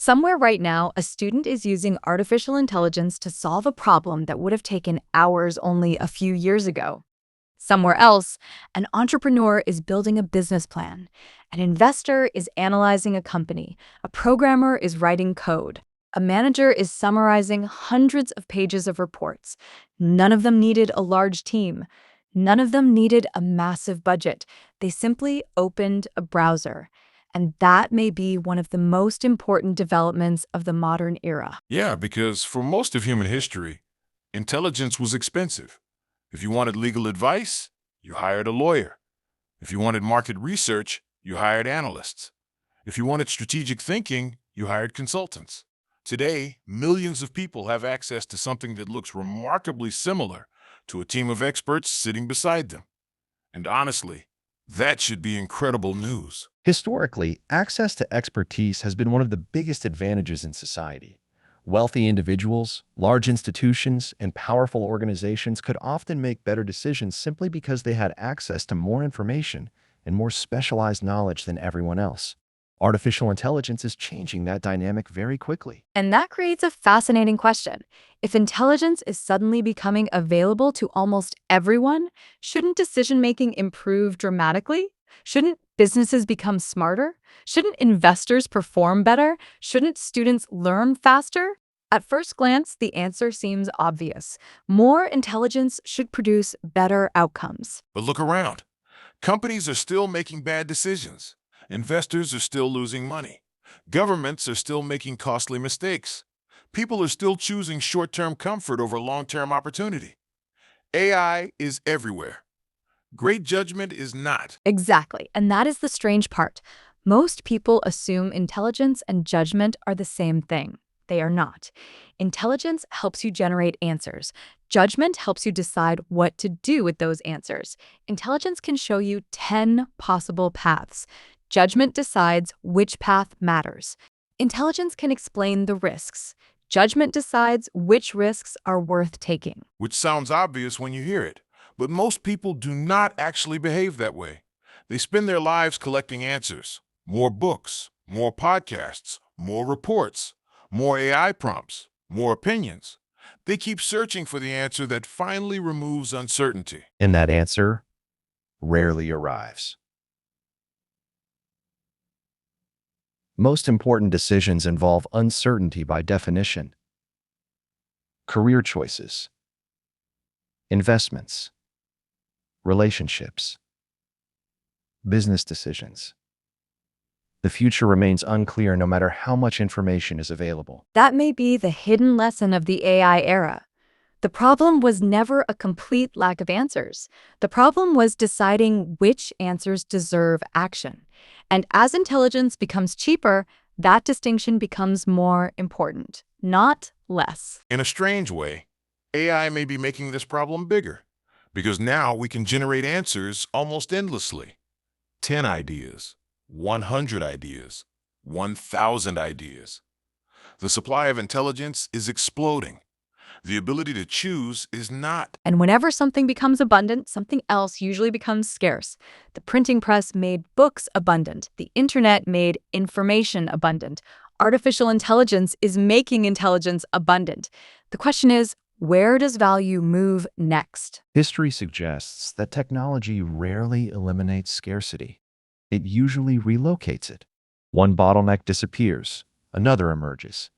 Somewhere right now, a student is using artificial intelligence to solve a problem that would have taken hours only a few years ago. Somewhere else, an entrepreneur is building a business plan. An investor is analyzing a company. A programmer is writing code. A manager is summarizing hundreds of pages of reports. None of them needed a large team. None of them needed a massive budget. They simply opened a browser. And that may be one of the most important developments of the modern era. Yeah, because for most of human history, intelligence was expensive. If you wanted legal advice, you hired a lawyer. If you wanted market research, you hired analysts. If you wanted strategic thinking, you hired consultants. Today, millions of people have access to something that looks remarkably similar to a team of experts sitting beside them. And honestly, that should be incredible news. Historically, access to expertise has been one of the biggest advantages in society. Wealthy individuals, large institutions, and powerful organizations could often make better decisions simply because they had access to more information and more specialized knowledge than everyone else. Artificial intelligence is changing that dynamic very quickly. And that creates a fascinating question. If intelligence is suddenly becoming available to almost everyone, shouldn't decision-making improve dramatically? Shouldn't businesses become smarter? Shouldn't investors perform better? Shouldn't students learn faster? At first glance, the answer seems obvious. More intelligence should produce better outcomes. But look around. Companies are still making bad decisions. Investors are still losing money. Governments are still making costly mistakes. People are still choosing short-term comfort over long-term opportunity. AI is everywhere. Great judgment is not. Exactly, and that is the strange part. Most people assume intelligence and judgment are the same thing. They are not. Intelligence helps you generate answers. Judgment helps you decide what to do with those answers. Intelligence can show you 10 possible paths. Judgment decides which path matters. Intelligence can explain the risks. Judgment decides which risks are worth taking. Which sounds obvious when you hear it. But most people do not actually behave that way. They spend their lives collecting answers. More books, more podcasts, more reports, more AI prompts, more opinions. They keep searching for the answer that finally removes uncertainty. And that answer rarely arrives. Most important decisions involve uncertainty by definition. Career choices, investments, relationships, business decisions. The future remains unclear no matter how much information is available. That may be the hidden lesson of the AI era. The problem was never a complete lack of answers. The problem was deciding which answers deserve action. And as intelligence becomes cheaper, that distinction becomes more important, not less. In a strange way, AI may be making this problem bigger, because now we can generate answers almost endlessly. 10 ideas, 100 ideas, 1,000 ideas. The supply of intelligence is exploding. The ability to choose is not. And whenever something becomes abundant, something else usually becomes scarce. The printing press made books abundant. The internet made information abundant. Artificial intelligence is making intelligence abundant. The question is, where does value move next? History suggests that technology rarely eliminates scarcity. It usually relocates it. One bottleneck disappears, another emerges.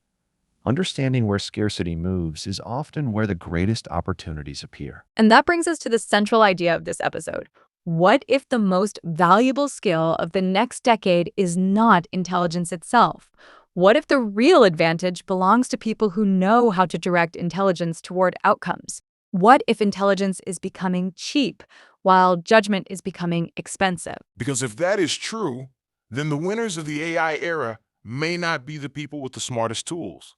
Understanding where scarcity moves is often where the greatest opportunities appear. And that brings us to the central idea of this episode. What if the most valuable skill of the next decade is not intelligence itself? What if the real advantage belongs to people who know how to direct intelligence toward outcomes? What if intelligence is becoming cheap while judgment is becoming expensive? Because if that is true, then the winners of the AI era may not be the people with the smartest tools.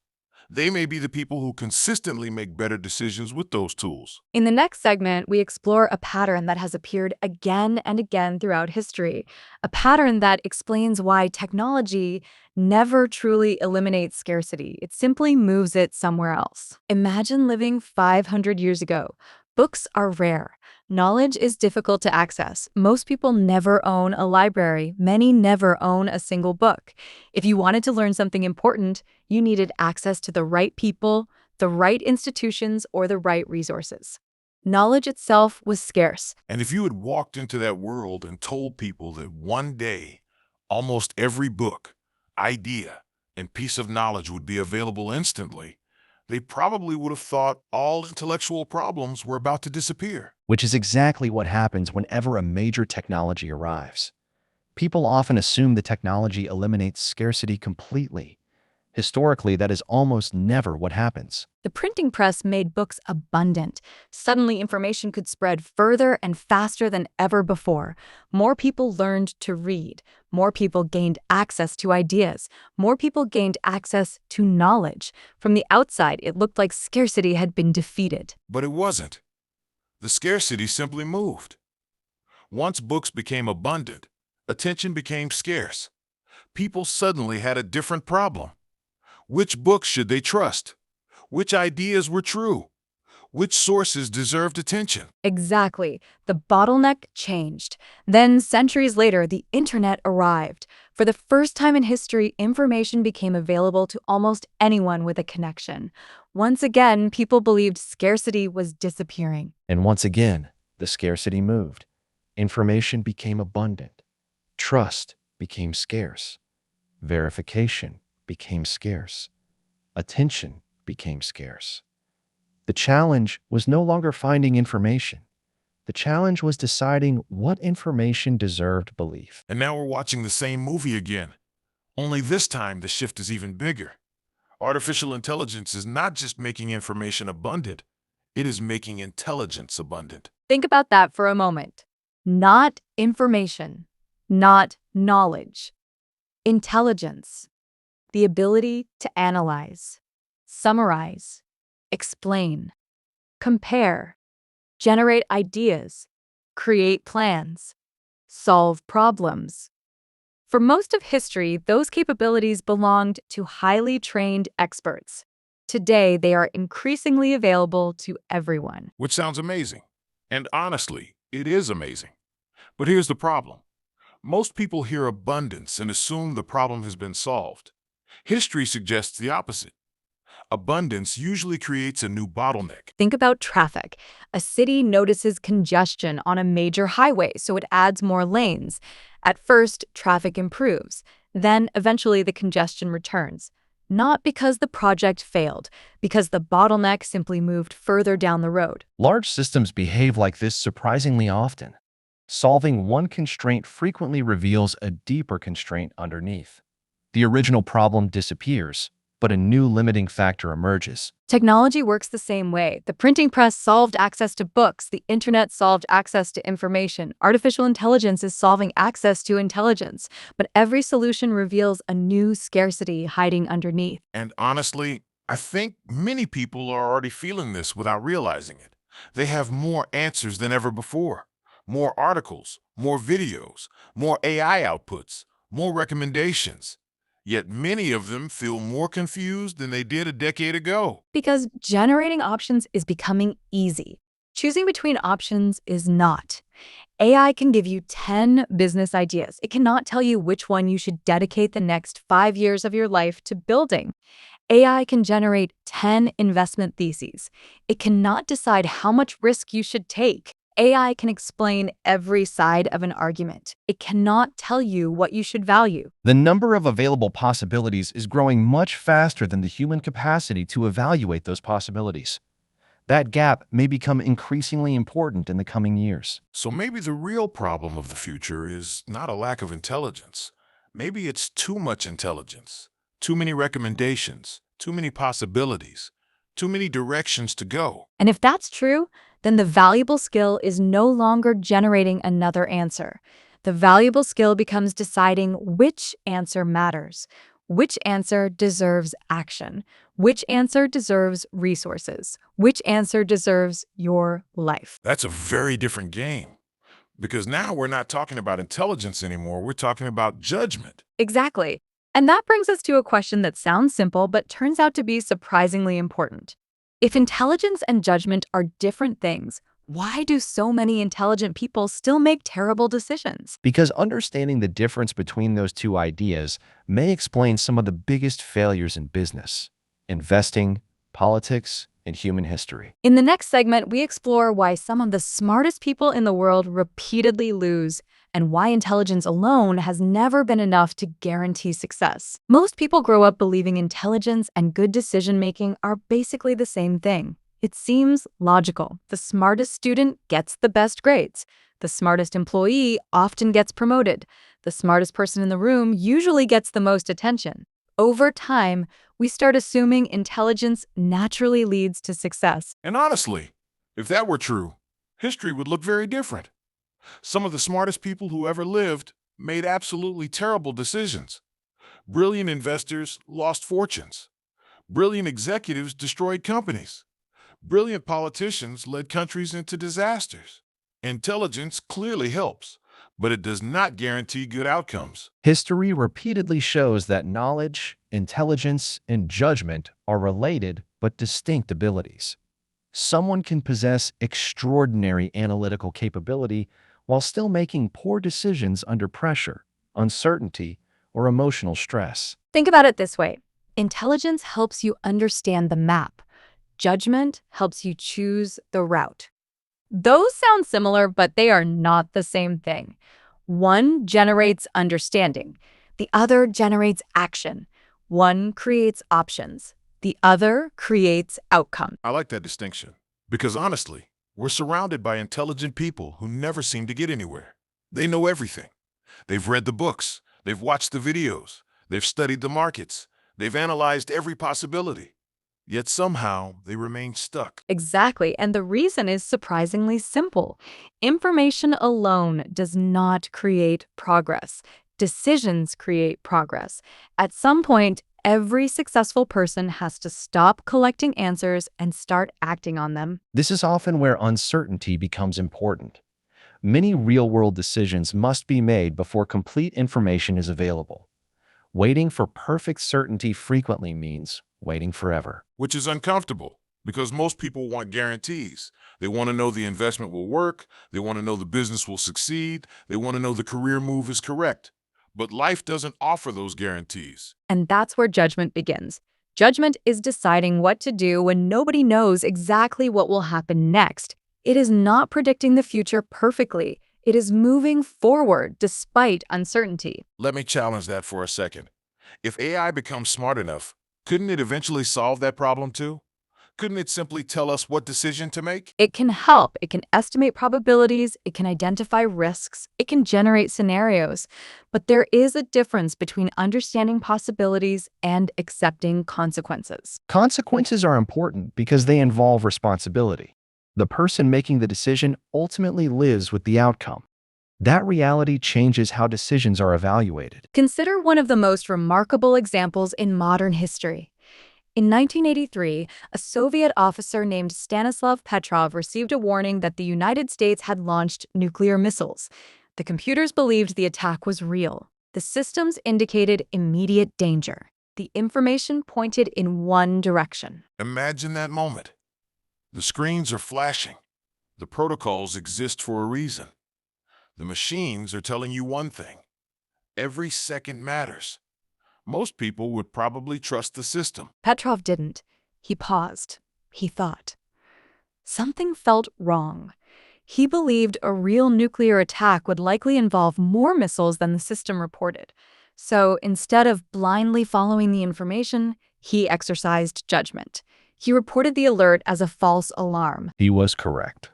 They may be the people who consistently make better decisions with those tools. In the next segment, we explore a pattern that has appeared again and again throughout history, a pattern that explains why technology never truly eliminates scarcity. It simply moves it somewhere else. Imagine living 500 years ago. Books are rare. Knowledge is difficult to access. Most people never own a library. Many never own a single book. If you wanted to learn something important, you needed access to the right people, the right institutions, or the right resources. Knowledge itself was scarce. And if you had walked into that world and told people that one day almost every book, idea, and piece of knowledge would be available instantly, they probably would have thought all intellectual problems were about to disappear. Which is exactly what happens whenever a major technology arrives. People often assume the technology eliminates scarcity completely. Historically, that is almost never what happens. The printing press made books abundant. Suddenly, information could spread further and faster than ever before. More people learned to read. More people gained access to ideas. More people gained access to knowledge. From the outside, it looked like scarcity had been defeated. But it wasn't. The scarcity simply moved. Once books became abundant, attention became scarce. People suddenly had a different problem. Which books should they trust? Which ideas were true? Which sources deserved attention? Exactly. The bottleneck changed. Then, centuries later, the internet arrived. For the first time in history, information became available to almost anyone with a connection. Once again, people believed scarcity was disappearing. And once again, the scarcity moved. Information became abundant. Trust became scarce. Verification became scarce. Attention became scarce. The challenge was no longer finding information. The challenge was deciding what information deserved belief. And now we're watching the same movie again. Only this time the shift is even bigger. Artificial intelligence is not just making information abundant, it is making intelligence abundant. Think about that for a moment. Not information, not knowledge. Intelligence. The ability to analyze, summarize, explain, compare, generate ideas, create plans, solve problems. For most of history, those capabilities belonged to highly trained experts. Today, they are increasingly available to everyone. Which sounds amazing. And honestly, it is amazing. But here's the problem. Most people hear abundance and assume the problem has been solved. History suggests the opposite. Abundance usually creates a new bottleneck. Think about traffic. A city notices congestion on a major highway, so it adds more lanes. At first, traffic improves. Then, eventually, the congestion returns. Not because the project failed, because the bottleneck simply moved further down the road. Large systems behave like this surprisingly often. Solving one constraint frequently reveals a deeper constraint underneath. The original problem disappears, but a new limiting factor emerges. Technology works the same way. The printing press solved access to books. The internet solved access to information. Artificial intelligence is solving access to intelligence. But every solution reveals a new scarcity hiding underneath. And honestly, I think many people are already feeling this without realizing it. They have more answers than ever before. More articles, more videos, more AI outputs, more recommendations. Yet many of them feel more confused than they did a decade ago. Because generating options is becoming easy. Choosing between options is not. AI can give you 10 business ideas. It cannot tell you which one you should dedicate the next 5 years of your life to building. AI can generate 10 investment theses. It cannot decide how much risk you should take. AI can explain every side of an argument. It cannot tell you what you should value. The number of available possibilities is growing much faster than the human capacity to evaluate those possibilities. That gap may become increasingly important in the coming years. So maybe the real problem of the future is not a lack of intelligence. Maybe it's too much intelligence, too many recommendations, too many possibilities, too many directions to go. And if that's true, then the valuable skill is no longer generating another answer. The valuable skill becomes deciding which answer matters, which answer deserves action, which answer deserves resources, which answer deserves your life. That's a very different game. Because now we're not talking about intelligence anymore, we're talking about judgment. Exactly. And that brings us to a question that sounds simple but turns out to be surprisingly important. If intelligence and judgment are different things, Why do so many intelligent people still make terrible decisions? Because understanding the difference between those two ideas may explain some of the biggest failures in business, investing, politics, and human history. In the next segment, we explore why some of the smartest people in the world repeatedly lose and why intelligence alone has never been enough to guarantee success. Most people grow up believing intelligence and good decision-making are basically the same thing. It seems logical. The smartest student gets the best grades. The smartest employee often gets promoted. The smartest person in the room usually gets the most attention. Over time, we start assuming intelligence naturally leads to success. And honestly, if that were true, history would look very different. Some of the smartest people who ever lived made absolutely terrible decisions. Brilliant investors lost fortunes. Brilliant executives destroyed companies. Brilliant politicians led countries into disasters. Intelligence clearly helps, but it does not guarantee good outcomes. History repeatedly shows that knowledge, intelligence, and judgment are related but distinct abilities. Someone can possess extraordinary analytical capability while still making poor decisions under pressure, uncertainty, or emotional stress. Think about it this way. Intelligence helps you understand the map. Judgment helps you choose the route. Those sound similar, but they are not the same thing. One generates understanding. The other generates action. One creates options. The other creates outcome. I like that distinction because honestly, we're surrounded by intelligent people who never seem to get anywhere. They know everything. They've read the books. They've watched the videos. They've studied the markets. They've analyzed every possibility. Yet somehow they remain stuck. Exactly, and the reason is surprisingly simple. Information alone does not create progress. Decisions create progress. At some point, every successful person has to stop collecting answers and start acting on them. This is often where uncertainty becomes important. Many real-world decisions must be made before complete information is available. Waiting for perfect certainty frequently means waiting forever. Which is uncomfortable because most people want guarantees. They want to know the investment will work. They want to know the business will succeed. They want to know the career move is correct. But life doesn't offer those guarantees. And that's where judgment begins. Judgment is deciding what to do when nobody knows exactly what will happen next. It is not predicting the future perfectly. It is moving forward despite uncertainty. Let me challenge that for a second. If AI becomes smart enough, couldn't it eventually solve that problem too? Couldn't it simply tell us what decision to make? It can help. It can estimate probabilities. It can identify risks. It can generate scenarios. But there is a difference between understanding possibilities and accepting consequences. Consequences are important because they involve responsibility. The person making the decision ultimately lives with the outcome. That reality changes how decisions are evaluated. Consider one of the most remarkable examples in modern history. In 1983, a Soviet officer named Stanislav Petrov received a warning that the United States had launched nuclear missiles. The computers believed the attack was real. The systems indicated immediate danger. The information pointed in one direction. Imagine that moment. The screens are flashing. The protocols exist for a reason. The machines are telling you one thing. Every second matters. Most people would probably trust the system. Petrov didn't. He paused. He thought. Something felt wrong. He believed a real nuclear attack would likely involve more missiles than the system reported. So instead of blindly following the information, he exercised judgment. He reported the alert as a false alarm. He was correct.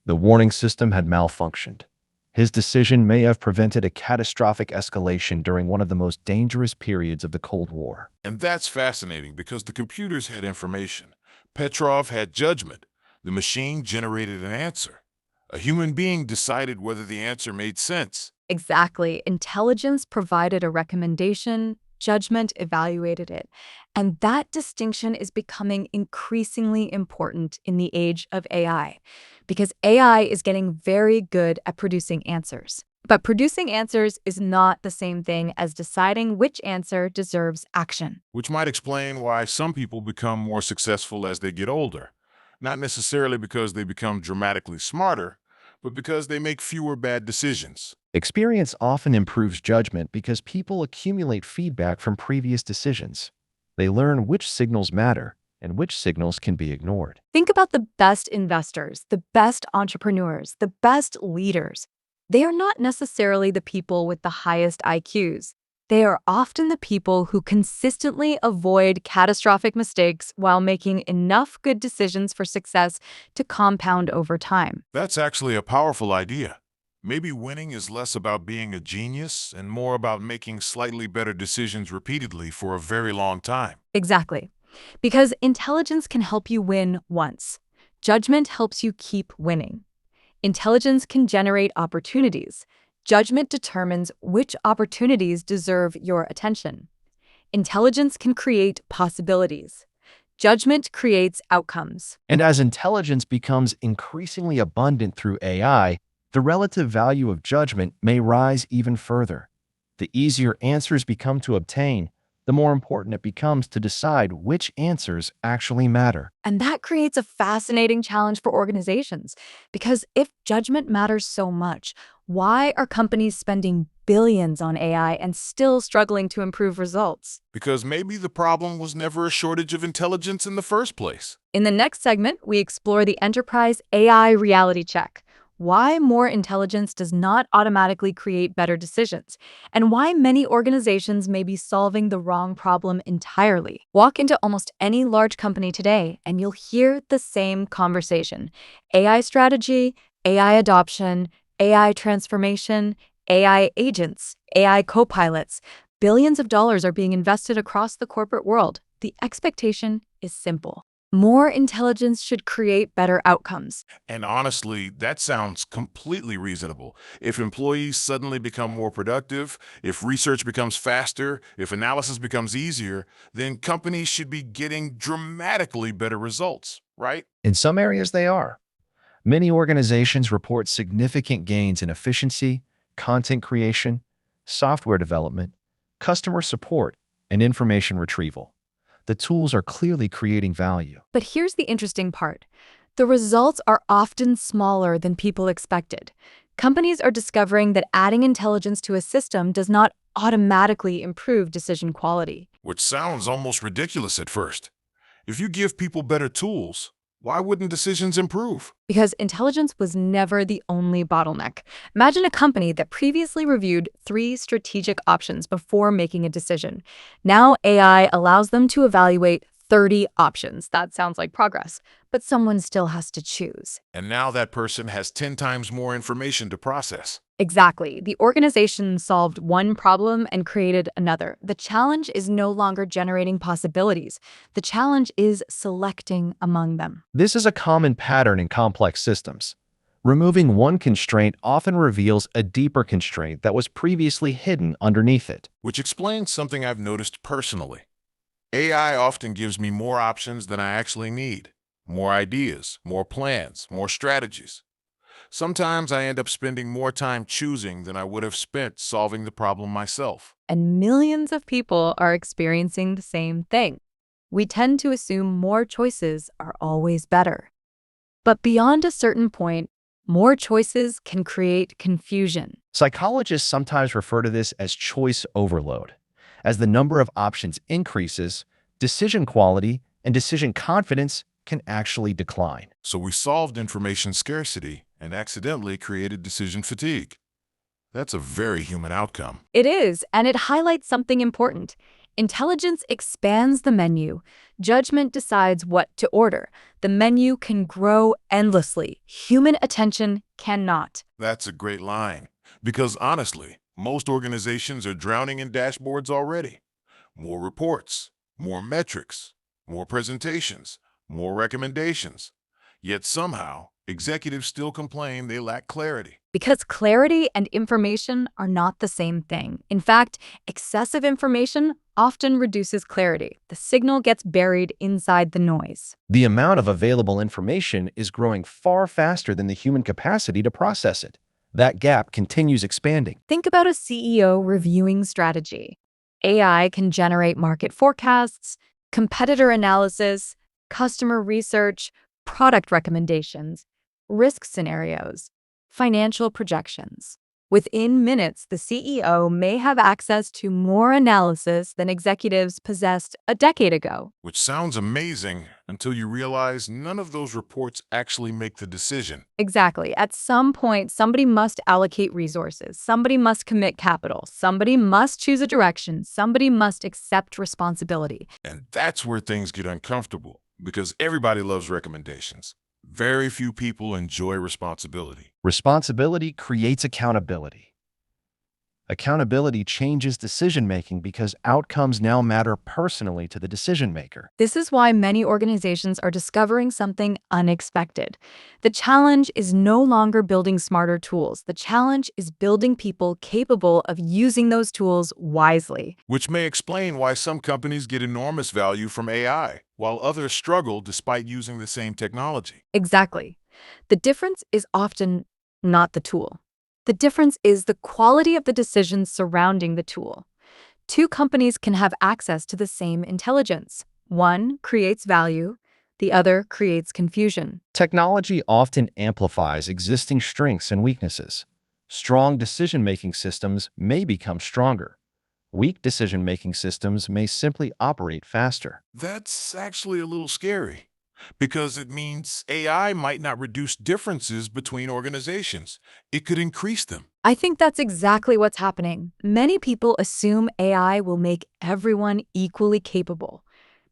The warning system had malfunctioned. His decision may have prevented a catastrophic escalation during one of the most dangerous periods of the Cold War. And that's fascinating because the computers had information. Petrov had judgment. The machine generated an answer. A human being decided whether the answer made sense. Exactly. Intelligence provided a recommendation, judgment evaluated it. And that distinction is becoming increasingly important in the age of AI, because AI is getting very good at producing answers. But producing answers is not the same thing as deciding which answer deserves action. Which might explain why some people become more successful as they get older. not necessarily because they become dramatically smarter, but because they make fewer bad decisions. Experience often improves judgment because people accumulate feedback from previous decisions. They learn which signals matter and which signals can be ignored. Think about the best investors, the best entrepreneurs, the best leaders. They are not necessarily the people with the highest IQs. They are often the people who consistently avoid catastrophic mistakes while making enough good decisions for success to compound over time. That's actually a powerful idea. Maybe winning is less about being a genius and more about making slightly better decisions repeatedly for a very long time. Exactly. Because intelligence can help you win once. Judgment helps you keep winning. Intelligence can generate opportunities. Judgment determines which opportunities deserve your attention. Intelligence can create possibilities. Judgment creates outcomes. And as intelligence becomes increasingly abundant through AI, the relative value of judgment may rise even further. The easier answers become to obtain, the more important it becomes to decide which answers actually matter. And that creates a fascinating challenge for organizations. Because if judgment matters so much, why are companies spending billions on AI and still struggling to improve results? Because maybe the problem was never a shortage of intelligence in the first place. In the next segment, we explore the enterprise AI reality check. Why more intelligence does not automatically create better decisions, and why many organizations may be solving the wrong problem entirely. Walk into almost any large company today, and you'll hear the same conversation. AI strategy, AI adoption, AI transformation, AI agents, AI co-pilots. Billions of dollars are being invested across the corporate world. The expectation is simple. More intelligence should create better outcomes. And honestly, that sounds completely reasonable. If employees suddenly become more productive, if research becomes faster, if analysis becomes easier, then companies should be getting dramatically better results, right? In some areas, they are. Many organizations report significant gains in efficiency, content creation, software development, customer support, and information retrieval. The tools are clearly creating value. But here's the interesting part. The results are often smaller than people expected. Companies are discovering that adding intelligence to a system does not automatically improve decision quality. Which sounds almost ridiculous at first. If you give people better tools, why wouldn't decisions improve? Because intelligence was never the only bottleneck. Imagine a company that previously reviewed 3 strategic options before making a decision. Now AI allows them to evaluate 30 options. That sounds like progress, but someone still has to choose. And now that person has 10 times more information to process. Exactly. The organization solved one problem and created another. The challenge is no longer generating possibilities. The challenge is selecting among them. This is a common pattern in complex systems. Removing one constraint often reveals a deeper constraint that was previously hidden underneath it. Which explains something I've noticed personally. AI often gives me more options than I actually need. More ideas, more plans, more strategies. Sometimes I end up spending more time choosing than I would have spent solving the problem myself. And millions of people are experiencing the same thing. We tend to assume more choices are always better. But beyond a certain point, more choices can create confusion. Psychologists sometimes refer to this as choice overload. As the number of options increases, decision quality and decision confidence can actually decline. So we solved information scarcity and accidentally created decision fatigue. That's a very human outcome. It is, and it highlights something important. Intelligence expands the menu. Judgment decides what to order. The menu can grow endlessly. Human attention cannot. That's a great line. Because honestly, most organizations are drowning in dashboards already. More reports, more metrics, more presentations, more recommendations. Yet somehow, executives still complain they lack clarity. Because clarity and information are not the same thing. In fact, excessive information often reduces clarity. The signal gets buried inside the noise. The amount of available information is growing far faster than the human capacity to process it. That gap continues expanding. Think about a CEO reviewing strategy. AI can generate market forecasts, competitor analysis, customer research, product recommendations, risk scenarios, financial projections. Within minutes, the CEO may have access to more analysis than executives possessed a decade ago. Which sounds amazing until you realize none of those reports actually make the decision. Exactly. At some point, somebody must allocate resources, somebody must commit capital, somebody must choose a direction, somebody must accept responsibility. And that's where things get uncomfortable, because everybody loves recommendations. Very few people enjoy responsibility. Responsibility creates accountability. Accountability changes decision-making because outcomes now matter personally to the decision-maker. This is why many organizations are discovering something unexpected. The challenge is no longer building smarter tools. The challenge is building people capable of using those tools wisely. Which may explain why some companies get enormous value from AI, while others struggle despite using the same technology. Exactly. The difference is often not the tool. The difference is the quality of the decisions surrounding the tool. Two companies can have access to the same intelligence. One creates value, the other creates confusion. Technology often amplifies existing strengths and weaknesses. Strong decision-making systems may become stronger. Weak decision-making systems may simply operate faster. That's actually a little scary, because it means AI might not reduce differences between organizations. It could increase them. I think that's exactly what's happening. Many people assume AI will make everyone equally capable,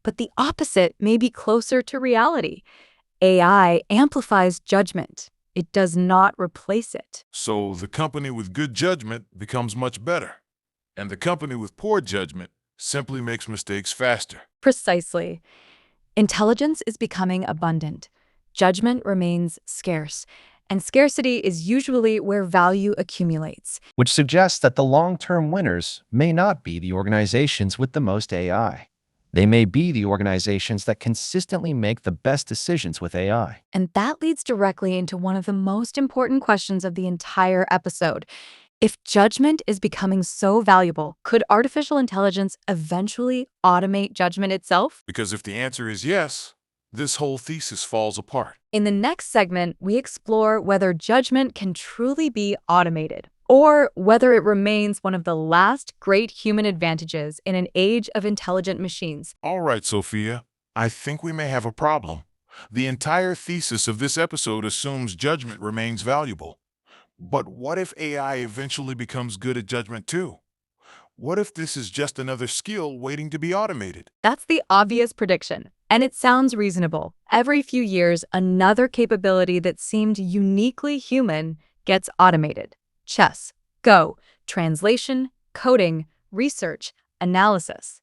but the opposite may be closer to reality. AI amplifies judgment. It does not replace it. So the company with good judgment becomes much better, and the company with poor judgment simply makes mistakes faster. Precisely. Intelligence is becoming abundant. Judgment remains scarce. And scarcity is usually where value accumulates. Which suggests that the long-term winners may not be the organizations with the most AI. They may be the organizations that consistently make the best decisions with AI. And that leads directly into one of the most important questions of the entire episode. If judgment is becoming so valuable, could artificial intelligence eventually automate judgment itself? Because if the answer is yes, this whole thesis falls apart. In the next segment, we explore whether judgment can truly be automated, or whether it remains one of the last great human advantages in an age of intelligent machines. All right, Sophia, I think we may have a problem. The entire thesis of this episode assumes judgment remains valuable. But what if AI eventually becomes good at judgment too? What if this is just another skill waiting to be automated? That's the obvious prediction, and it sounds reasonable. Every few years, another capability that seemed uniquely human gets automated. Chess, Go, translation, coding, research, analysis.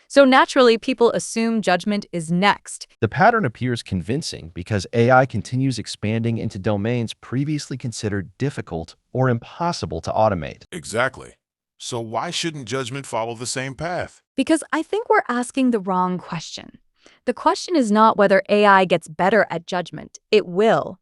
So naturally, people assume judgment is next. The pattern appears convincing because AI continues expanding into domains previously considered difficult or impossible to automate. Exactly. So why shouldn't judgment follow the same path? Because I think we're asking the wrong question. The question is not whether AI gets better at judgment. It will.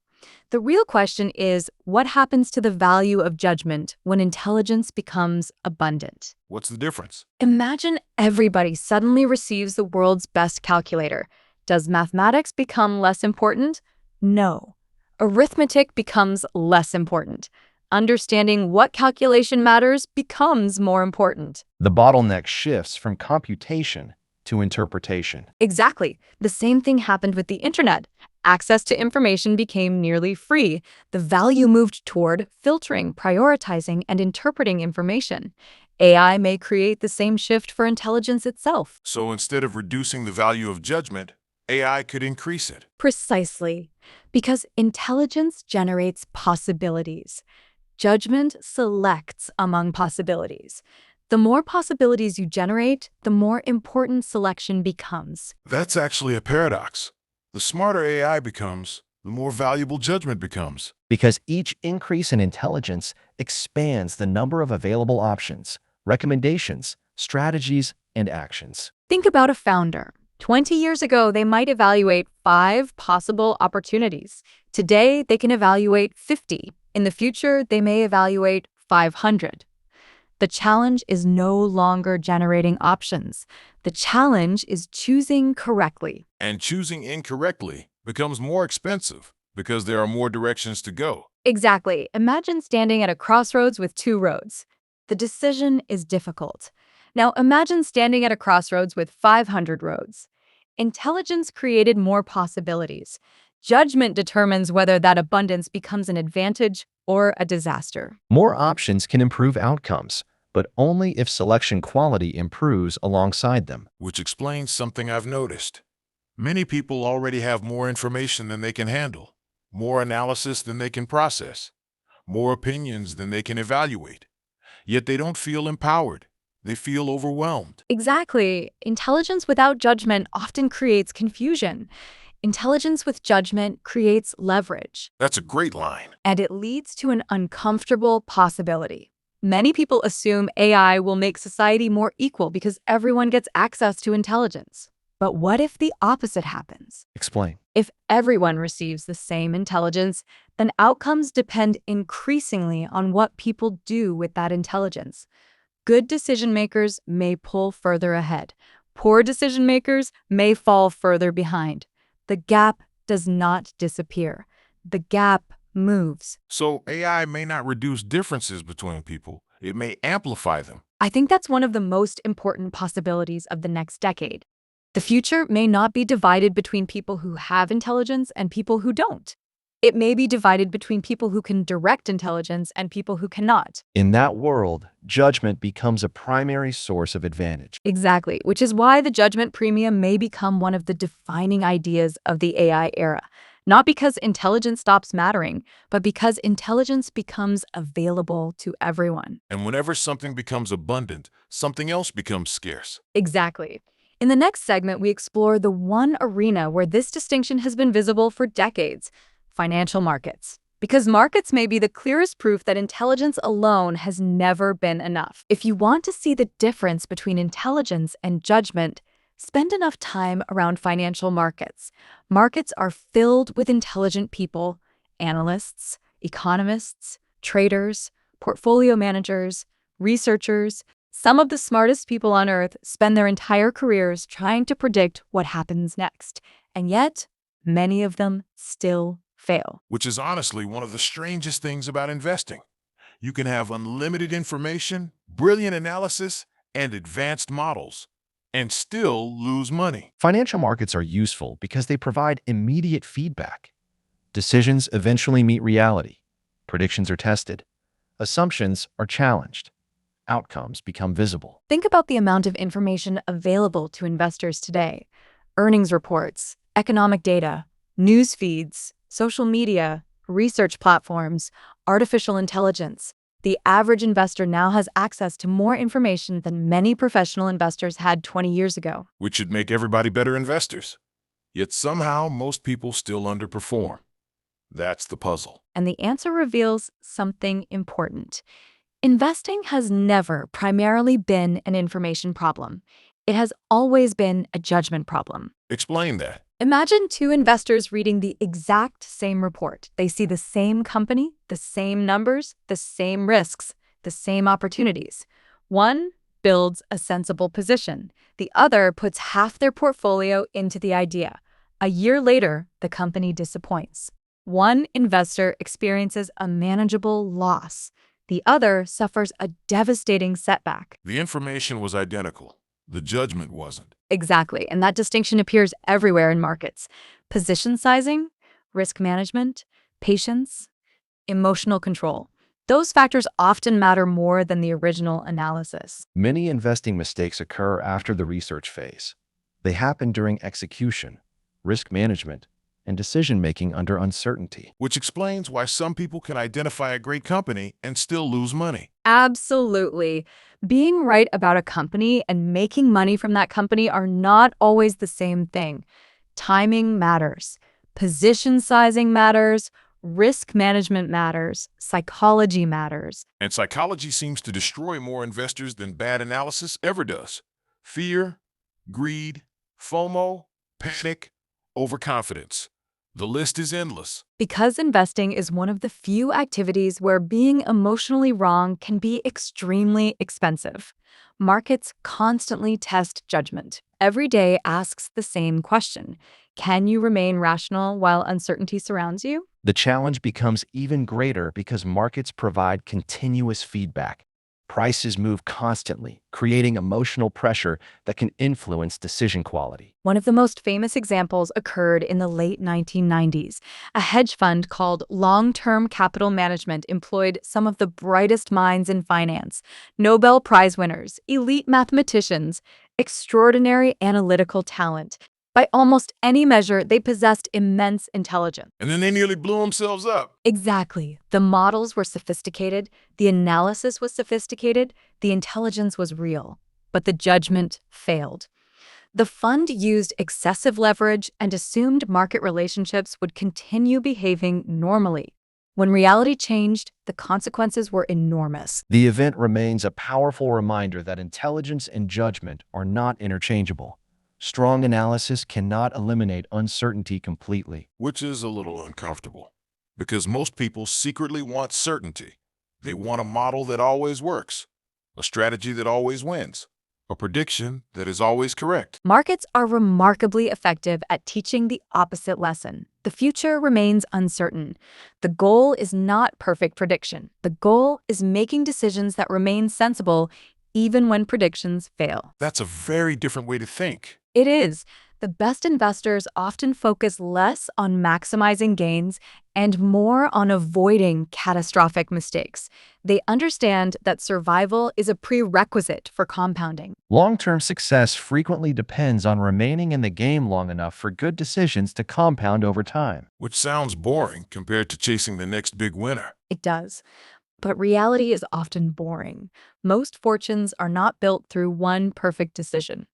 The real question is, what happens to the value of judgment when intelligence becomes abundant? What's the difference? Imagine everybody suddenly receives the world's best calculator. Does mathematics become less important? No. Arithmetic becomes less important. Understanding what calculation matters becomes more important. The bottleneck shifts from computation to interpretation. Exactly. The same thing happened with the internet. Access to information became nearly free. The value moved toward filtering, prioritizing, and interpreting information. AI may create the same shift for intelligence itself. So instead of reducing the value of judgment, AI could increase it. Precisely. Because intelligence generates possibilities. Judgment selects among possibilities. The more possibilities you generate, the more important selection becomes. That's actually a paradox. The smarter AI becomes, the more valuable judgment becomes. Because each increase in intelligence expands the number of available options, recommendations, strategies, and actions. Think about a founder. 20 years ago, they might evaluate 5 possible opportunities. Today, they can evaluate 50. In the future, they may evaluate 500. The challenge is no longer generating options. The challenge is choosing correctly. And choosing incorrectly becomes more expensive because there are more directions to go. Exactly. Imagine standing at a crossroads with two roads. The decision is difficult. Now imagine standing at a crossroads with 500 roads. Intelligence created more possibilities. Judgment determines whether that abundance becomes an advantage or a disaster. More options can improve outcomes, but only if selection quality improves alongside them. Which explains something I've noticed. Many people already have more information than they can handle, more analysis than they can process, more opinions than they can evaluate. Yet they don't feel empowered. They feel overwhelmed. Exactly. Intelligence without judgment often creates confusion. Intelligence with judgment creates leverage, That's a great line. and it leads to an uncomfortable possibility. Many people assume AI will make society more equal because everyone gets access to intelligence. But what if the opposite happens? Explain. If everyone receives the same intelligence, then outcomes depend increasingly on what people do with that intelligence. Good decision makers may pull further ahead. Poor decision makers may fall further behind. The gap does not disappear. The gap moves. So AI may not reduce differences between people. It may amplify them. I think that's one of the most important possibilities of the next decade. The future may not be divided between people who have intelligence and people who don't. It may be divided between people who can direct intelligence and people who cannot. In that world, judgment becomes a primary source of advantage. Exactly, which is why the judgment premium may become one of the defining ideas of the AI era. Not because intelligence stops mattering, but because intelligence becomes available to everyone. And whenever something becomes abundant, something else becomes scarce. Exactly. In the next segment, we explore the one arena where this distinction has been visible for decades: financial markets. Because markets may be the clearest proof that intelligence alone has never been enough. If you want to see the difference between intelligence and judgment, spend enough time around financial markets. Markets are filled with intelligent people: analysts, economists, traders, portfolio managers, researchers. Some of the smartest people on Earth spend their entire careers trying to predict what happens next. And yet, many of them still fail. Which is honestly one of the strangest things about investing. You can have unlimited information, brilliant analysis, and advanced models, and still lose money. Financial markets are useful because they provide immediate feedback. Decisions eventually meet reality. Predictions are tested. Assumptions are challenged. Outcomes become visible. Think about the amount of information available to investors today: earnings reports, economic data, news feeds, social media, research platforms, artificial intelligence. The average investor now has access to more information than many professional investors had 20 years ago. Which should make everybody better investors. Yet somehow most people still underperform. That's the puzzle. And the answer reveals something important. Investing has never primarily been an information problem. It has always been a judgment problem. Explain that. Imagine two investors reading the exact same report. They see the same company, the same numbers, the same risks, the same opportunities. One builds a sensible position. The other puts half their portfolio into the idea. A year later, the company disappoints. One investor experiences a manageable loss. The other suffers a devastating setback. The information was identical. The judgment wasn't. Exactly, and that distinction appears everywhere in markets: position sizing, risk management, patience, emotional control. Those factors often matter more than the original analysis. Many investing mistakes occur after the research phase. They happen during execution, risk management, and decision-making under uncertainty. Which explains why some people can identify a great company and still lose money. Absolutely. Being right about a company and making money from that company are not always the same thing. Timing matters. Position sizing matters. Risk management matters. Psychology matters. And psychology seems to destroy more investors than bad analysis ever does. Fear, greed, FOMO, panic, overconfidence. The list is endless. Because investing is one of the few activities where being emotionally wrong can be extremely expensive. Markets constantly test judgment. Every day asks the same question: Can you remain rational while uncertainty surrounds you? The challenge becomes even greater because markets provide continuous feedback. Prices move constantly, creating emotional pressure that can influence decision quality. One of the most famous examples occurred in the late 1990s. A hedge fund called Long-Term Capital Management employed some of the brightest minds in finance, Nobel Prize winners, elite mathematicians, extraordinary analytical talent. By almost any measure, they possessed immense intelligence. And then they nearly blew themselves up. Exactly. The models were sophisticated, the analysis was sophisticated, the intelligence was real, but the judgment failed. The fund used excessive leverage and assumed market relationships would continue behaving normally. When reality changed, the consequences were enormous. The event remains a powerful reminder that intelligence and judgment are not interchangeable. Strong analysis cannot eliminate uncertainty completely. Which is a little uncomfortable, because most people secretly want certainty. They want a model that always works, a strategy that always wins, a prediction that is always correct. Markets are remarkably effective at teaching the opposite lesson. The future remains uncertain. The goal is not perfect prediction. The goal is making decisions that remain sensible even when predictions fail. That's a very different way to think. It is. The best investors often focus less on maximizing gains and more on avoiding catastrophic mistakes. They understand that survival is a prerequisite for compounding. Long-term success frequently depends on remaining in the game long enough for good decisions to compound over time. Which sounds boring compared to chasing the next big winner. It does. But reality is often boring. Most fortunes are not built through one perfect decision.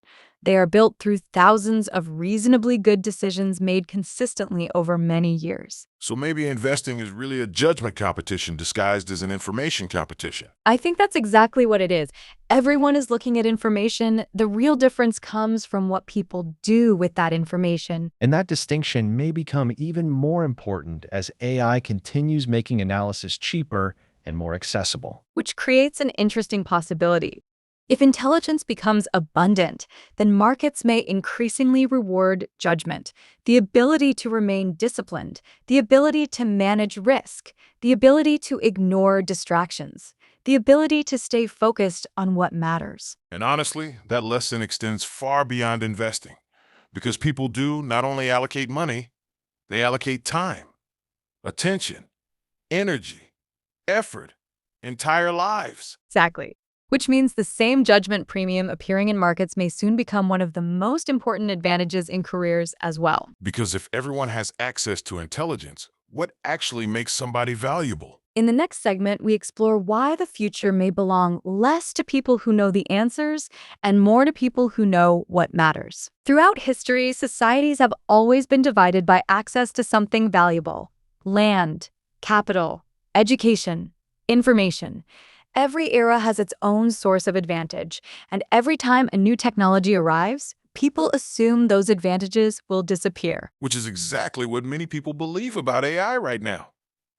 They are built through thousands of reasonably good decisions made consistently over many years. So maybe investing is really a judgment competition disguised as an information competition. I think that's exactly what it is. Everyone is looking at information. The real difference comes from what people do with that information. And that distinction may become even more important as AI continues making analysis cheaper and more accessible. Which creates an interesting possibility. If intelligence becomes abundant, then markets may increasingly reward judgment, the ability to remain disciplined, the ability to manage risk, the ability to ignore distractions, the ability to stay focused on what matters. And honestly, that lesson extends far beyond investing, because people do not only allocate money, they allocate time, attention, energy, effort, entire lives. Exactly. Which means the same judgment premium appearing in markets may soon become one of the most important advantages in careers as well. Because if everyone has access to intelligence, what actually makes somebody valuable? In the next segment, we explore why the future may belong less to people who know the answers and more to people who know what matters. Throughout history, societies have always been divided by access to something valuable: land, capital, education, information. Every era has its own source of advantage, and every time a new technology arrives, people assume those advantages will disappear. Which is exactly what many people believe about AI right now.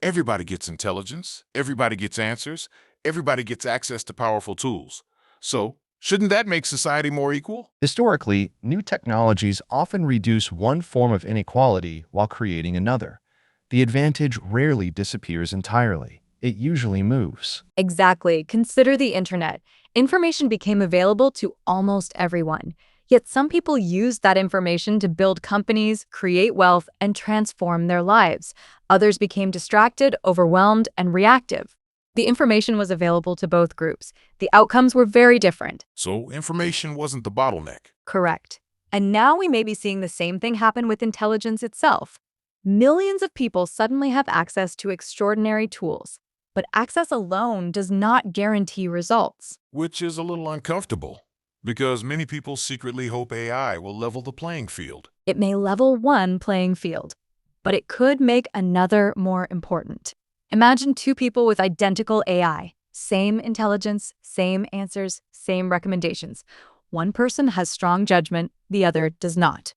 Everybody gets intelligence, everybody gets answers, everybody gets access to powerful tools. So, shouldn't that make society more equal? Historically, new technologies often reduce one form of inequality while creating another. The advantage rarely disappears entirely. It usually moves. Exactly. Consider the internet. Information became available to almost everyone. Yet some people used that information to build companies, create wealth, and transform their lives. Others became distracted, overwhelmed, and reactive. The information was available to both groups. The outcomes were very different. So, information wasn't the bottleneck. Correct. And now we may be seeing the same thing happen with intelligence itself. Millions of people suddenly have access to extraordinary tools. But access alone does not guarantee results. Which is a little uncomfortable, because many people secretly hope AI will level the playing field. It may level one playing field, but it could make another more important. Imagine two people with identical AI, same intelligence, same answers, same recommendations. One person has strong judgment, the other does not.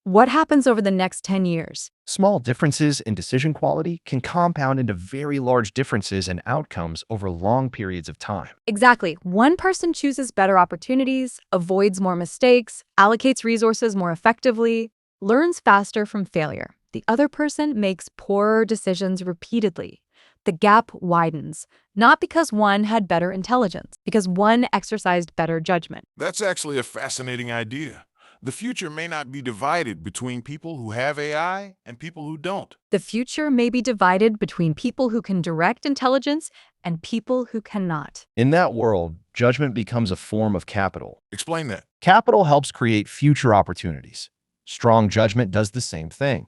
What happens over the next 10 years? Small differences in decision quality can compound into very large differences in outcomes over long periods of time. Exactly. One person chooses better opportunities, avoids more mistakes, allocates resources more effectively. learns faster from failure. The other person makes poorer decisions repeatedly. The gap widens, not because one had better intelligence, because one exercised better judgment. That's actually a fascinating idea. The future may not be divided between people who have AI and people who don't. The future may be divided between people who can direct intelligence and people who cannot. In that world, judgment becomes a form of capital. Explain that. Capital helps create future opportunities. Strong judgment does the same thing.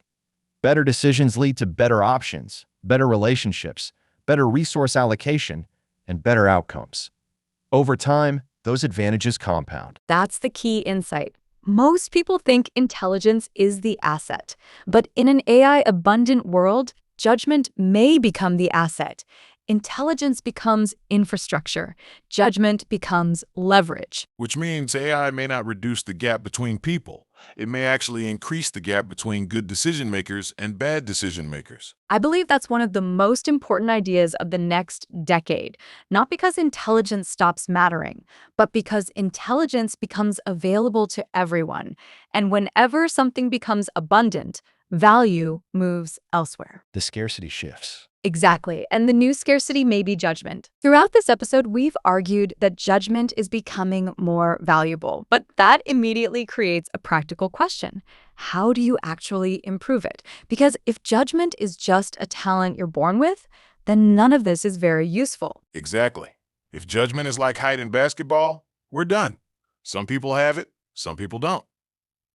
Better decisions lead to better options, better relationships, better resource allocation, and better outcomes. Over time, those advantages compound. That's the key insight. Most people think intelligence is the asset, but in an AI-abundant world, judgment may become the asset. Intelligence becomes infrastructure. Judgment becomes leverage. Which means AI may not reduce the gap between people. It may actually increase the gap between good decision makers and bad decision makers. I believe that's one of the most important ideas of the next decade, not because intelligence stops mattering, but because intelligence becomes available to everyone. And whenever something becomes abundant, value moves elsewhere. The scarcity shifts. Exactly, and the new scarcity may be judgment. Throughout this episode, we've argued that judgment is becoming more valuable, but that immediately creates a practical question. How do you actually improve it? Because if judgment is just a talent you're born with, then none of this is very useful. Exactly. If judgment is like height in basketball, we're done. Some people have it, some people don't.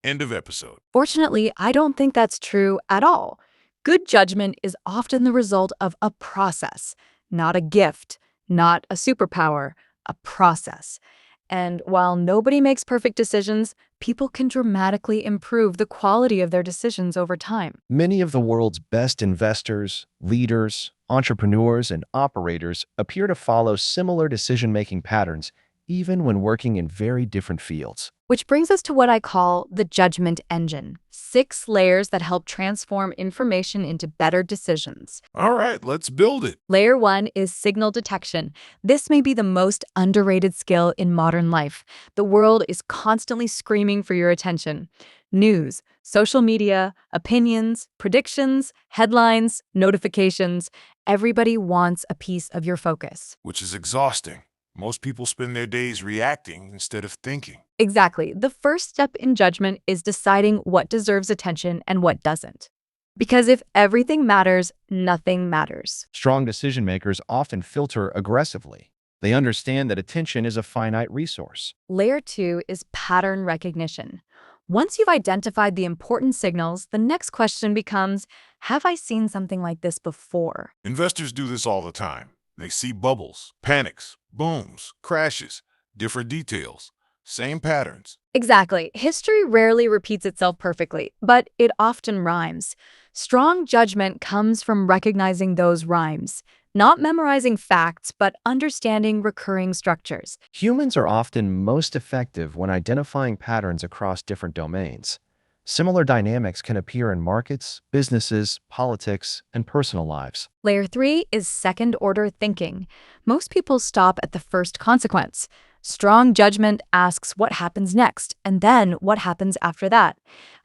End of episode. Fortunately, I don't think that's true at all. Good judgment is often the result of a process, not a gift, not a superpower, a process. And while nobody makes perfect decisions, people can dramatically improve the quality of their decisions over time. Many of the world's best investors, leaders, entrepreneurs, and operators appear to follow similar decision-making patterns, even when working in very different fields. Which brings us to what I call the judgment engine. 6 layers that help transform information into better decisions. All right, let's build it. Layer 1 is signal detection. This may be the most underrated skill in modern life. The world is constantly screaming for your attention. News, social media, opinions, predictions, headlines, notifications. Everybody wants a piece of your focus. Which is exhausting. Most people spend their days reacting instead of thinking. Exactly. The first step in judgment is deciding what deserves attention and what doesn't. Because if everything matters, nothing matters. Strong decision makers often filter aggressively. They understand that attention is a finite resource. Layer 2 is pattern recognition. Once you've identified the important signals, the next question becomes, have I seen something like this before? Investors do this all the time. They see bubbles, panics, booms, crashes, different details, same patterns. Exactly. History rarely repeats itself perfectly, but it often rhymes. Strong judgment comes from recognizing those rhymes, not memorizing facts, but understanding recurring structures. Humans are often most effective when identifying patterns across different domains. Similar dynamics can appear in markets, businesses, politics, and personal lives. Layer 3 is second-order thinking. Most people stop at the first consequence. Strong judgment asks what happens next, and then what happens after that.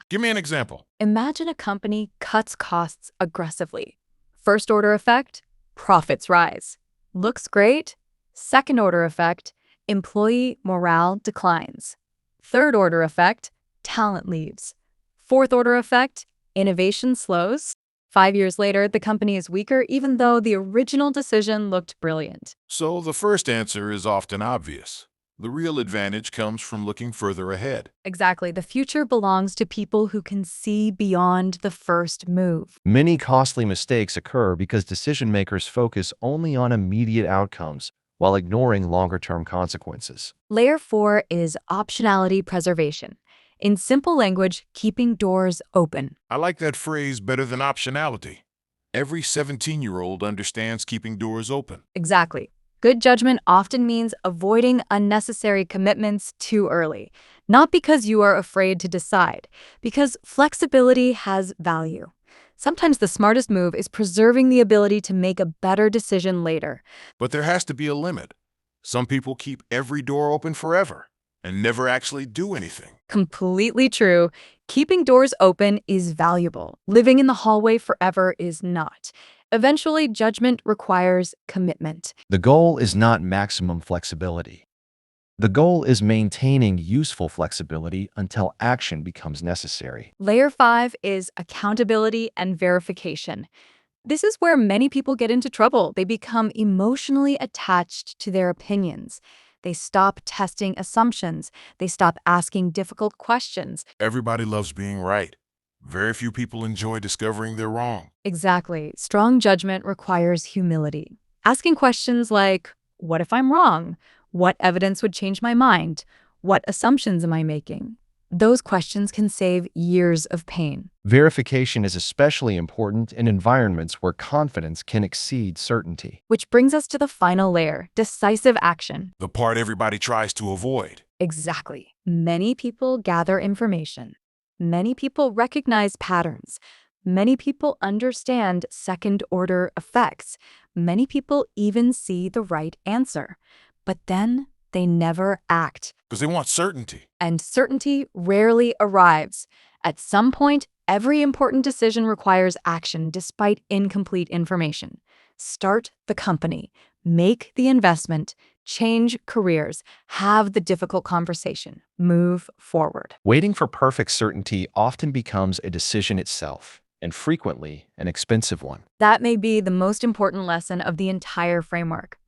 Give me an example. Imagine a company cuts costs aggressively. First-order effect, profits rise. Looks great. Second-order effect, employee morale declines. Third-order effect, talent leaves. Fourth-order effect, innovation slows. 5 years later, the company is weaker even though the original decision looked brilliant. So the first answer is often obvious. The real advantage comes from looking further ahead. Exactly. The future belongs to people who can see beyond the first move. Many costly mistakes occur because decision makers focus only on immediate outcomes while ignoring longer-term consequences. Layer 4 is optionality preservation. In simple language, keeping doors open. I like that phrase better than optionality. Every 17-year-old understands keeping doors open. Exactly. Good judgment often means avoiding unnecessary commitments too early, not because you are afraid to decide, because flexibility has value. Sometimes the smartest move is preserving the ability to make a better decision later. But there has to be a limit. Some people keep every door open forever. and never actually do anything. Completely true. Keeping doors open is valuable. Living in the hallway forever is not. Eventually, judgment requires commitment. The goal is not maximum flexibility. The goal is maintaining useful flexibility until action becomes necessary. Layer 5 is accountability and verification. This is where many people get into trouble. They become emotionally attached to their opinions. They stop testing assumptions. They stop asking difficult questions. Everybody loves being right. Very few people enjoy discovering they're wrong. Exactly. Strong judgment requires humility. Asking questions like, what if I'm wrong? What evidence would change my mind? What assumptions am I making? Those questions can save years of pain. Verification is especially important in environments where confidence can exceed certainty. Which brings us to the final layer, decisive action. The part everybody tries to avoid. Exactly. Many people gather information. Many people recognize patterns. Many people understand second-order effects. Many people even see the right answer. But then they never act. Because they want certainty. And certainty rarely arrives. At some point, every important decision requires action despite incomplete information. Start the company, make the investment, change careers, have the difficult conversation, move forward. Waiting for perfect certainty often becomes a decision itself, and frequently an expensive one. That may be the most important lesson of the entire framework.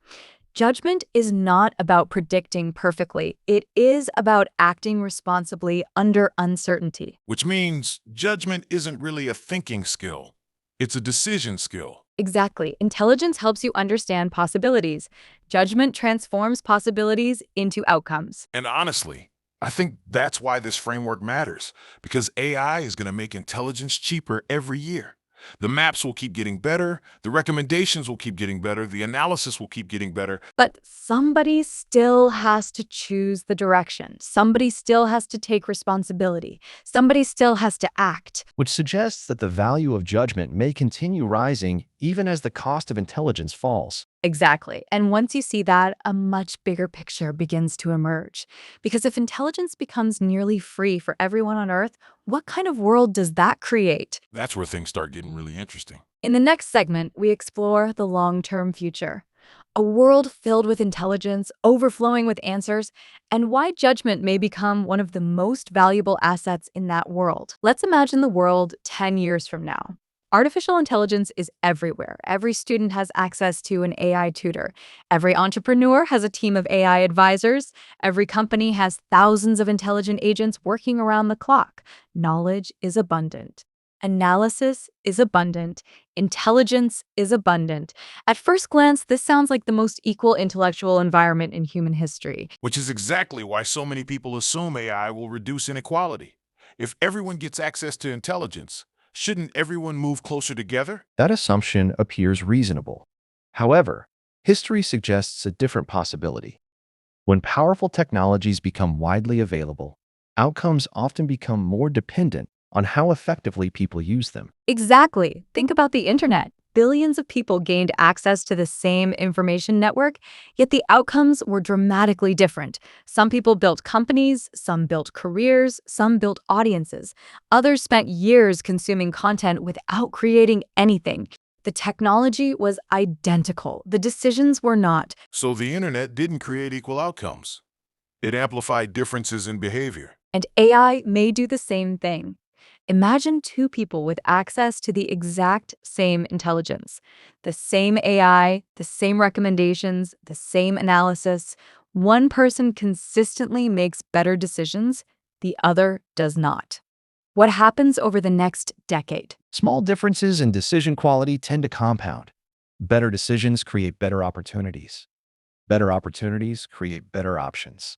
Judgment is not about predicting perfectly. It is about acting responsibly under uncertainty. Which means judgment isn't really a thinking skill. It's a decision skill. Exactly. Intelligence helps you understand possibilities. Judgment transforms possibilities into outcomes. And honestly, I think that's why this framework matters. Because AI is going to make intelligence cheaper every year. The maps will keep getting better, the recommendations will keep getting better, the analysis will keep getting better. But somebody still has to choose the direction. Somebody still has to take responsibility. Somebody still has to act. Which suggests that the value of judgment may continue rising even as the cost of intelligence falls. Exactly. And once you see that, a much bigger picture begins to emerge. Because if intelligence becomes nearly free for everyone on Earth, what kind of world does that create? That's where things start getting really interesting. In the next segment, we explore the long-term future. A world filled with intelligence, overflowing with answers, and why judgment may become one of the most valuable assets in that world. Let's imagine the world 10 years from now. Artificial intelligence is everywhere. Every student has access to an AI tutor. Every entrepreneur has a team of AI advisors. Every company has thousands of intelligent agents working around the clock. Knowledge is abundant. Analysis is abundant. Intelligence is abundant. At first glance, this sounds like the most equal intellectual environment in human history. Which is exactly why so many people assume AI will reduce inequality. If everyone gets access to intelligence, shouldn't everyone move closer together? That assumption appears reasonable. However, history suggests a different possibility. When powerful technologies become widely available, outcomes often become more dependent on how effectively people use them. Exactly. Think about the internet. Billions of people gained access to the same information network, yet the outcomes were dramatically different. Some people built companies, some built careers, some built audiences. Others spent years consuming content without creating anything. The technology was identical. The decisions were not. So the internet didn't create equal outcomes. It amplified differences in behavior. And AI may do the same thing. Imagine two people with access to the exact same intelligence, the same AI, the same recommendations, the same analysis. One person consistently makes better decisions, the other does not. What happens over the next decade? Small differences in decision quality tend to compound. Better decisions create better opportunities. Better opportunities create better options.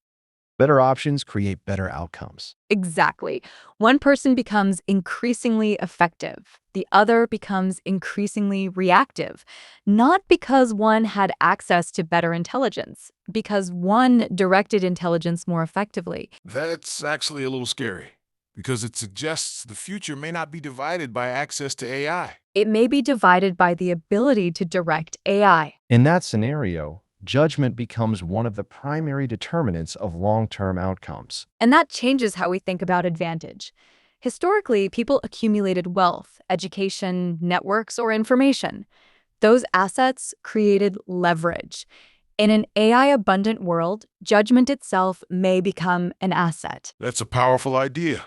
Better options create better outcomes. Exactly. One person becomes increasingly effective. The other becomes increasingly reactive. Not because one had access to better intelligence, because one directed intelligence more effectively. That's actually a little scary, because it suggests the future may not be divided by access to AI. It may be divided by the ability to direct AI. In that scenario, judgment becomes one of the primary determinants of long-term outcomes. And that changes how we think about advantage. Historically, people accumulated wealth, education, networks, or information. Those assets created leverage. In an AI-abundant world, judgment itself may become an asset. That's a powerful idea.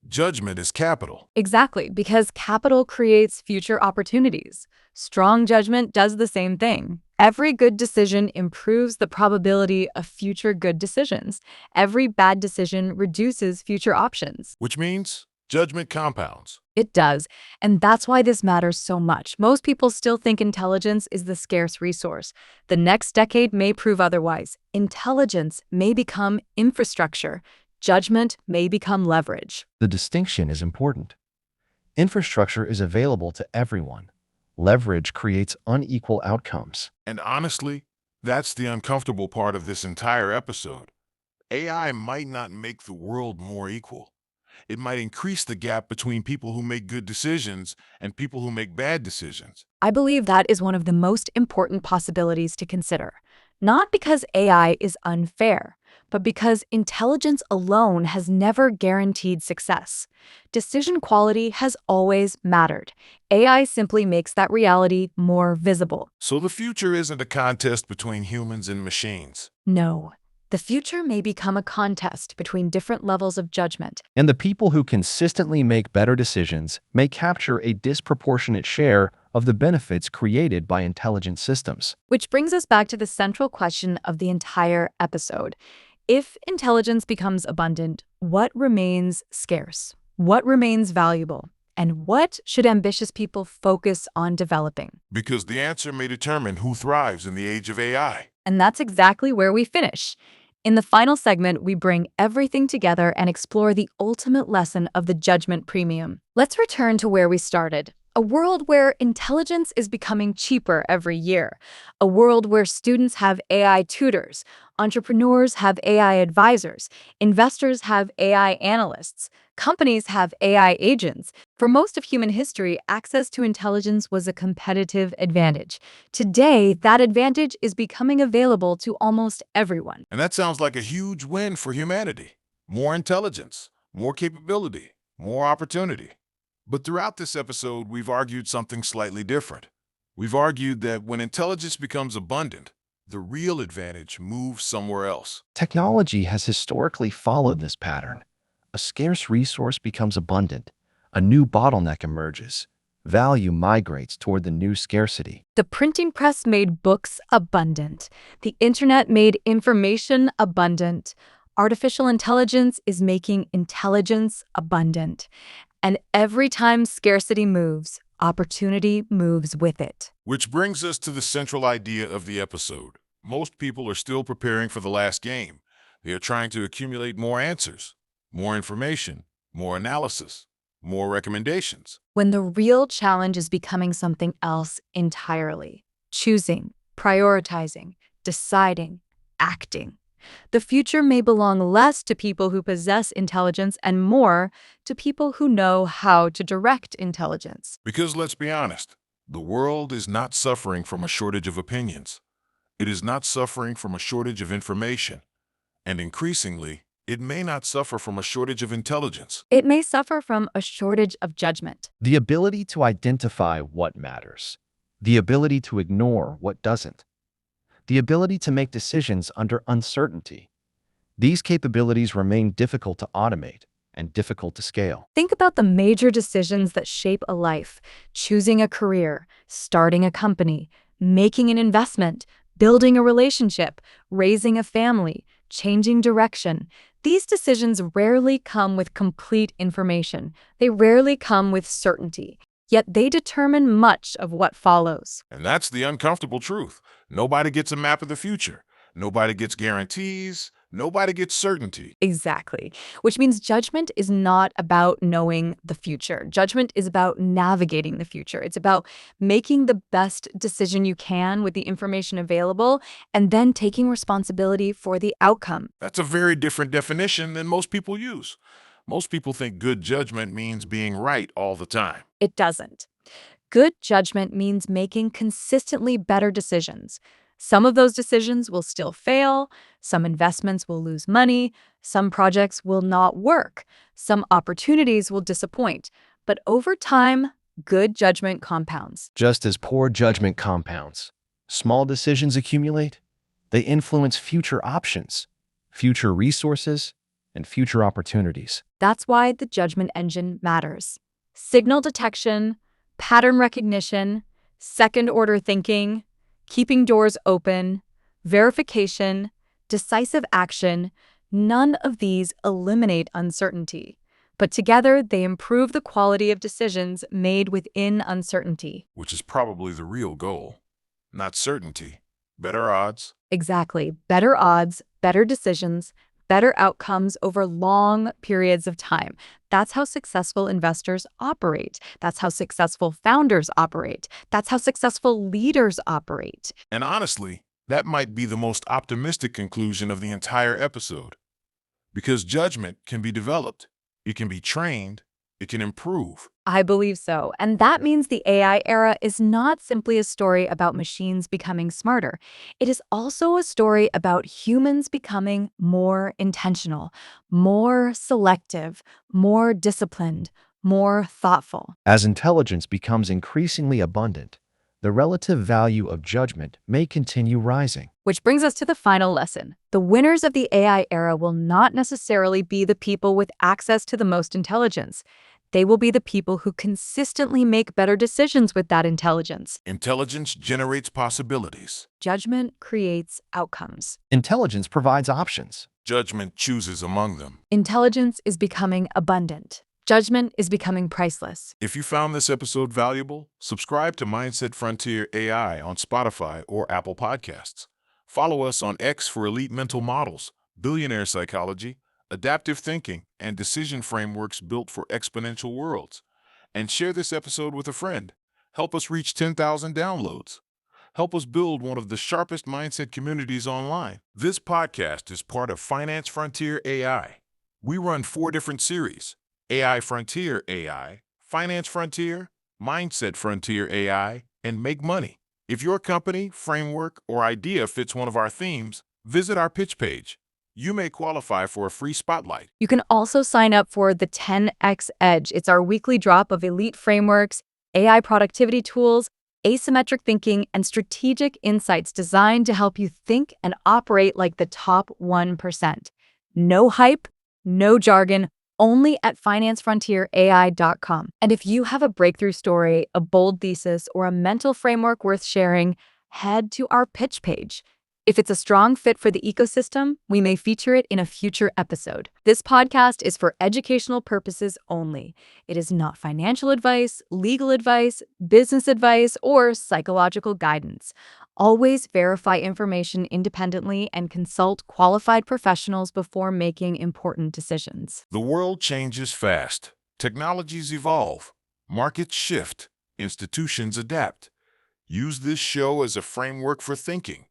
Judgment is capital. Exactly, because capital creates future opportunities. Strong judgment does the same thing. Every good decision improves the probability of future good decisions. Every bad decision reduces future options. Which means judgment compounds. It does, and that's why this matters so much. Most people still think intelligence is the scarce resource. The next decade may prove otherwise. Intelligence may become infrastructure. Judgment may become leverage. The distinction is important. Infrastructure is available to everyone. Leverage creates unequal outcomes. And honestly, that's the uncomfortable part of this entire episode. AI might not make the world more equal. It might increase the gap between people who make good decisions and people who make bad decisions. I believe that is one of the most important possibilities to consider. Not because AI is unfair, but because intelligence alone has never guaranteed success. Decision quality has always mattered. AI simply makes that reality more visible. So the future isn't a contest between humans and machines. No, the future may become a contest between different levels of judgment. And the people who consistently make better decisions may capture a disproportionate share of the benefits created by intelligent systems. Which brings us back to the central question of the entire episode. If intelligence becomes abundant, what remains scarce? What remains valuable? And what should ambitious people focus on developing? Because the answer may determine who thrives in the age of AI. And that's exactly where we finish. In the final segment, we bring everything together and explore the ultimate lesson of the judgment premium. Let's return to where we started. A world where intelligence is becoming cheaper every year. A world where students have AI tutors, entrepreneurs have AI advisors, investors have AI analysts, companies have AI agents. For most of human history, access to intelligence was a competitive advantage. Today, that advantage is becoming available to almost everyone. And that sounds like a huge win for humanity. More intelligence, more capability, more opportunity. But throughout this episode, we've argued something slightly different. We've argued that when intelligence becomes abundant, the real advantage moves somewhere else. Technology has historically followed this pattern. A scarce resource becomes abundant. A new bottleneck emerges. Value migrates toward the new scarcity. The printing press made books abundant. The internet made information abundant. Artificial intelligence is making intelligence abundant. And every time scarcity moves, opportunity moves with it. Which brings us to the central idea of the episode. Most people are still preparing for the last game. They are trying to accumulate more answers, more information, more analysis, more recommendations. When the real challenge is becoming something else entirely. Choosing, prioritizing, deciding, acting. The future may belong less to people who possess intelligence and more to people who know how to direct intelligence. Because let's be honest, the world is not suffering from a shortage of opinions. It is not suffering from a shortage of information. And increasingly, it may not suffer from a shortage of intelligence. It may suffer from a shortage of judgment. The ability to identify what matters. The ability to ignore what doesn't. The ability to make decisions under uncertainty. These capabilities remain difficult to automate and difficult to scale. Think about the major decisions that shape a life: choosing a career, starting a company, making an investment, building a relationship, raising a family, changing direction. These decisions rarely come with complete information. They rarely come with certainty. Yet they determine much of what follows. And that's the uncomfortable truth. Nobody gets a map of the future. Nobody gets guarantees. Nobody gets certainty. Exactly. Which means judgment is not about knowing the future. Judgment is about navigating the future. It's about making the best decision you can with the information available and then taking responsibility for the outcome. That's a very different definition than most people use. Most people think good judgment means being right all the time. It doesn't. Good judgment means making consistently better decisions. Some of those decisions will still fail, some investments will lose money, some projects will not work, some opportunities will disappoint. But over time, good judgment compounds. Just as poor judgment compounds, small decisions accumulate. They influence future options, future resources, and future opportunities. That's why the judgment engine matters. Signal detection, pattern recognition, second-order thinking, keeping doors open, verification, decisive action, none of these eliminate uncertainty. But together, they improve the quality of decisions made within uncertainty. Which is probably the real goal. Not certainty. Better odds. Exactly. Better odds, better decisions, better outcomes over long periods of time. That's how successful investors operate. That's how successful founders operate. That's how successful leaders operate. And honestly, that might be the most optimistic conclusion of the entire episode. Because judgment can be developed, it can be trained, it can improve. I believe so. And that means the AI era is not simply a story about machines becoming smarter. It is also a story about humans becoming more intentional, more selective, more disciplined, more thoughtful. As intelligence becomes increasingly abundant, the relative value of judgment may continue rising. Which brings us to the final lesson. The winners of the AI era will not necessarily be the people with access to the most intelligence. They will be the people who consistently make better decisions with that intelligence. Intelligence generates possibilities. Judgment creates outcomes. Intelligence provides options. Judgment chooses among them. Intelligence is becoming abundant. Judgment is becoming priceless. If you found this episode valuable, subscribe to Mindset Frontier AI on Spotify or Apple Podcasts. Follow us on X for elite mental models, billionaire psychology, adaptive thinking, and decision frameworks built for exponential worlds. And share this episode with a friend. Help us reach 10,000 downloads. Help us build one of the sharpest mindset communities online. This podcast is part of Finance Frontier AI. We run 4 different series: AI Frontier AI, Finance Frontier, Mindset Frontier AI, and Make Money. If your company, framework, or idea fits one of our themes, visit our pitch page. You may qualify for a free spotlight. You can also sign up for the 10X Edge. It's our weekly drop of elite frameworks, AI productivity tools, asymmetric thinking, and strategic insights designed to help you think and operate like the top 1%. No hype, no jargon, only at financefrontierai.com. And if you have a breakthrough story, a bold thesis, or a mental framework worth sharing, head to our pitch page. If it's a strong fit for the ecosystem, we may feature it in a future episode. This podcast is for educational purposes only. It is not financial advice, legal advice, business advice, or psychological guidance. Always verify information independently and consult qualified professionals before making important decisions. The world changes fast. Technologies evolve. Markets shift. Institutions adapt. Use this show as a framework for thinking,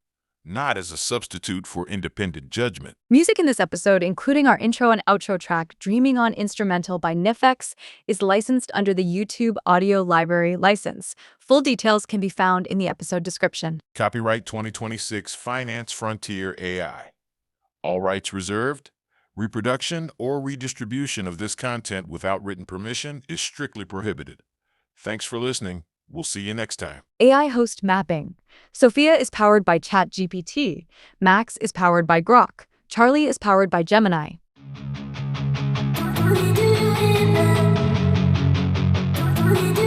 not as a substitute for independent judgment. Music in this episode, including our intro and outro track, Dreaming on Instrumental by Nifx, is licensed under the YouTube Audio Library license. Full details can be found in the episode description. Copyright 2026 Finance Frontier AI. All rights reserved. Reproduction or redistribution of this content without written permission is strictly prohibited. Thanks for listening. We'll see you next time. AI host mapping. Sophia is powered by ChatGPT. Max is powered by Grok. Charlie is powered by Gemini. What we do in love? What we do